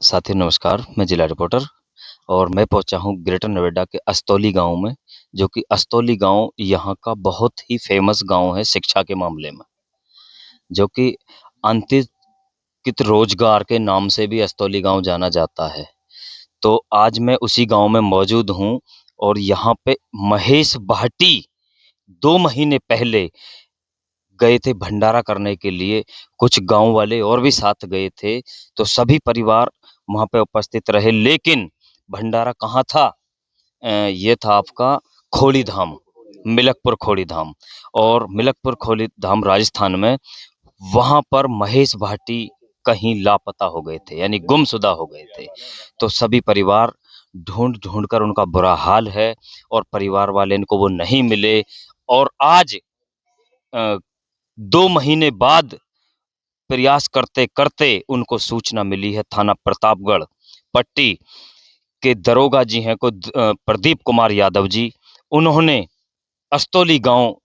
साथियों नमस्कार, मैं जिला रिपोर्टर और मैं पहुंचा हूं ग्रेटर नोएडा के अस्तौली गांव में, जो कि अस्तौली गांव यहाँ का बहुत ही फेमस गांव है शिक्षा के मामले में, जो कि अंतर्गत रोजगार के नाम से भी अस्तौली गांव जाना जाता है। तो आज मैं उसी गांव में मौजूद हूं और यहाँ पे महेश भाटी 2 महीने पहले गए थे भंडारा करने के लिए। कुछ गांव वाले और भी साथ गए थे, तो सभी परिवार वहां पे उपस्थित रहे। लेकिन भंडारा कहाँ था? ये था आपका खोड़ी धाम, मिलकपुर खोड़ी धाम। और मिलकपुर खोड़ी धाम राजस्थान में, वहां पर महेश भाटी कहीं लापता हो गए थे, यानी गुमशुदा हो गए थे। तो सभी परिवार ढूंढ ढूंढ कर, उनका बुरा हाल है और परिवार वाले इनको वो नहीं मिले। और आज 2 महीने बाद प्रयास करते करते उनको सूचना मिली है। थाना प्रतापगढ़ पट्टी के दरोगा जी हैं को प्रदीप कुमार यादव जी, उन्होंने अस्तौली गांव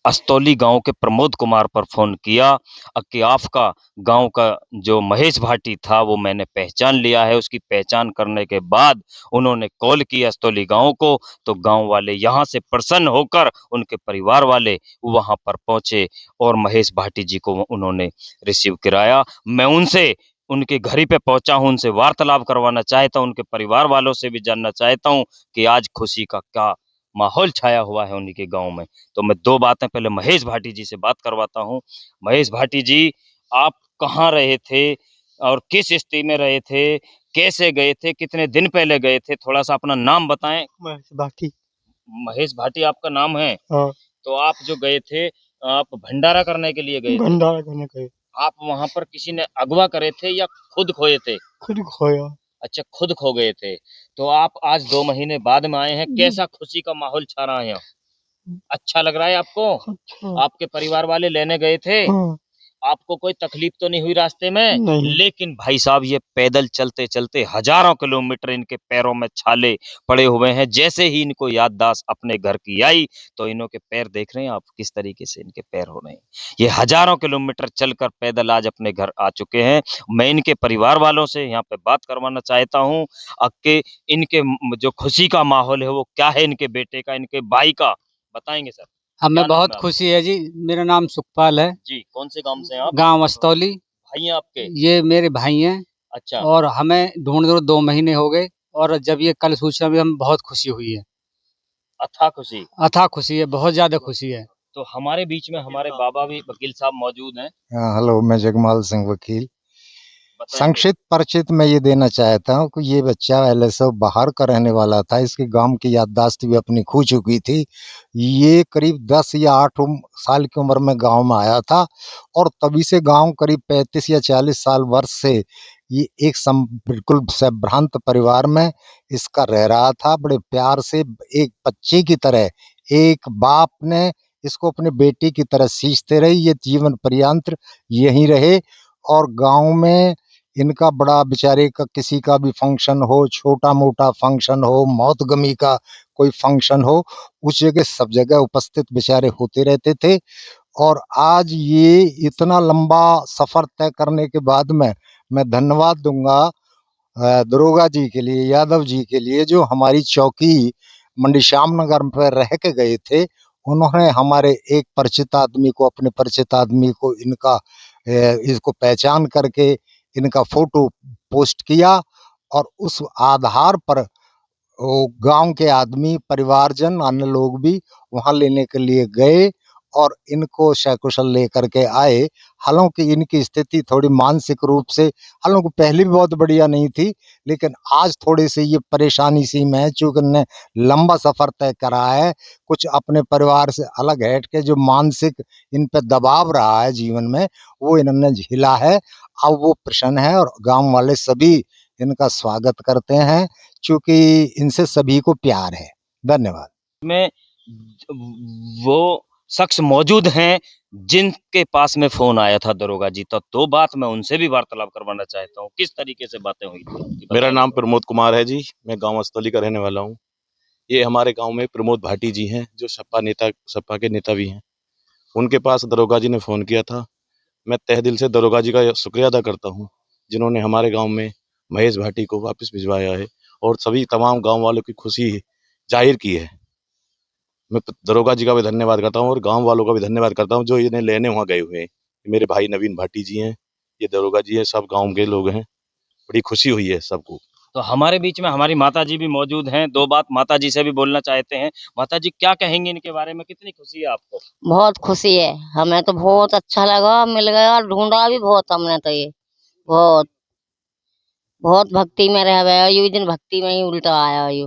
अस्तौली गांव के प्रमोद कुमार पर फोन किया कि आपका गांव का जो महेश भाटी था वो मैंने पहचान लिया है। उसकी पहचान करने के बाद उन्होंने कॉल किया अस्तौली गांव को, तो गांव वाले यहां से प्रसन्न होकर उनके परिवार वाले वहां पर पहुंचे और महेश भाटी जी को उन्होंने रिसीव कराया। मैं उनसे उनके घर ही पे पहुंचा हूं, उनसे वार्तालाप करवाना चाहता हूं, उनके परिवार वालों से भी जानना चाहता हूं कि आज खुशी का क्या माहौल छाया हुआ है उन्हीं के गांव में। तो मैं 2 बातें पहले महेश भाटी जी से बात करवाता हूँ। महेश भाटी जी, आप कहाँ रहे थे और किस स्थिति में रहे थे? कैसे गए थे? कितने दिन पहले गए थे? थोड़ा-सा अपना नाम बताएँ। महेश भाटी। महेश भाटी आपका नाम है? हाँ, तो आप जो गए थे, आप भंडारा करने के लिए गए थे? भंडारा करने गए। आप वहाँ पर किसी ने अगवा करे थे या खुद खोए थे? खुद खोया। अच्छा, खुद खो गए थे। तो आप आज 2 महीने बाद में आए हैं, कैसा खुशी का माहौल छा रहा है यहाँ? अच्छा लग रहा है आपको? अच्छा। आपके परिवार वाले लेने गए थे? हाँ, आपको कोई तकलीफ तो नहीं हुई रास्ते में? नहीं। लेकिन भाई साहब, ये पैदल चलते-चलते हज़ारों किलोमीटर इनके पैरों में छाले पड़े हुए हैं। जैसे ही इनको याददाश्त अपने घर की आई, तो इन्हों के पैर देख रहे हैं आप, किस तरीके से इनके पैर हो रहे हैं। ये हज़ारों किलोमीटर चलकर पैदल आज अपने घर आ चुके हैं। मैं इनके परिवार वालों से यहाँ पे बात करवाना चाहता हूँ कि इनके जो खुशी का माहौल है वो क्या है, इनके बेटे का, इनके भाई का? बताएँगे सर? हमें क्या नाम बहुत है आपका? खुशी है जी। मेरा नाम सुखपाल है। जी, कौन से गाँव से हैं आप? गांव अस्तौली। भाई हैं आपके? ये मेरे भाई हैं अच्छा। और हमें ढूंढ 2 महीने हो गए और जब ये कल सूचना मिली हमें बहुत खुशी हुई है। अथाह खुशी। अथाह खुशी है, बहुत ज्यादा खुशी है। तो हमारे बीच में हमारे बाबा भी वकील साहब मौजूद हैं, हाँ, हेलो, मैं जगमाल सिंह वकील। बताएँगे। संक्षिप्त परिचित मैं ये देना चाहता हूँ कि ये बच्चा एलएसओ बाहर का रहने वाला था। इसके गांव की याददाश्त भी अपनी खो चुकी थी। ये करीब 10 या 8 साल की उम्र में गांव में आया था और तभी से गांव करीब 35 या 40 साल वर्ष से ये एक बिल्कुल संभ्रांत परिवार में इसका रह रहा था। बड़े प्यार से एक बच्चे की तरह एक बाप ने इसको अपने बेटे की तरह सींचते रही। ये जीवन पर्यंत यहीं रहे और गांव में इनका बड़ा बेचारे का किसी का भी फंक्शन हो, छोटा मोटा फंक्शन हो, मौत गमी का कोई फंक्शन हो, उस जगह सब जगह उपस्थित बेचारे होते रहते थे। और आज ये इतना लंबा सफर तय करने के बाद में मैं धन्यवाद दूंगा दरोगा जी के लिए, यादव जी के लिए, जो हमारी चौकी मंडी श्यामनगर पर रह के गए थे। उन्होंने हमारे एक परिचित आदमी को, अपने परिचित आदमी को इनका इसको पहचान करके इनका फोटो पोस्ट किया और उस आधार पर वो गांव के आदमी, परिवारजन, अन्य लोग भी वहां लेने के लिए गए और इनको सकुशल लेकर के आए। हालांकि इनकी स्थिति थोड़ी मानसिक रूप से, हालांकि पहले भी बहुत बढ़िया नहीं थी, लेकिन आज थोड़ी सी ये परेशानी सी में है, चूंकि इन्होंने लंबा सफर तय करा है। कुछ अपने परिवार से अलग हट के जो मानसिक इन पे दबाव रहा है जीवन में, वो इन्होंने झेला है। अब वो प्रसन्न है और गांव वाले सभी इनका स्वागत करते हैं, चूंकि इनसे सभी को प्यार है। धन्यवाद। में वो शख्स मौजूद हैं जिनके पास में फ़ोन आया था दरोगा जी। तो 2 बात मैं उनसे भी वार्तालाप करवाना चाहता हूँ। किस तरीके से बातें हुई थी आपकी, मेरा बताएँगे नाम सर? प्रमोद कुमार है जी। मैं गांव अस्तौली का रहने वाला हूं। ये हमारे गांव में प्रमोद भाटी जी हैं, जो सपा के नेता भी हैं। उनके पास दरोगा जी ने फ़ोन किया था। मैं तहे दिल से दरोगा जी का शुक्रिया अदा करता हूं जिन्होंने हमारे गांव में महेश भाटी को वापस भिजवाया है और सभी तमाम गांव वालों की खुशी जाहिर की है। मैं दरोगा जी का भी धन्यवाद करता हूँ और गांव वालों का भी धन्यवाद करता हूँ जो इन्हें लेने वहाँ गए हुए हैं। मेरे भाई नवीन भाटी जी हैं, ये दरोगा जी हैं, सब गांव के लोग हैं। बड़ी खुशी हुई है सबको। तो हमारे बीच में हमारी माताजी भी मौजूद हैं। 2 बात माताजी से भी बोलना चाहते हैं। माताजी क्या कहेंगी इनके बारे में? कितनी खुशी है आपको? बहुत खुशी है, हमें तो बहुत अच्छा लगा, मिल गया, ढूंढा भी बहुत हमने तो ये बहुत बहुत भक्ति में रह गया, ये दिन भक्ति में ही उल्टा आया यू।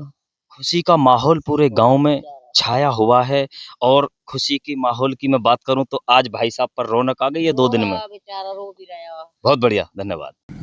खुशी का माहौल पूरे गाँव में छाया हुआ है और खुशी की माहौल की मैं बात करूँ तो आज भाई साहब पर रौनक आ गई है 2 दिन में। बेचारा रो भी रहा है। बहुत बढ़िया, धन्यवाद।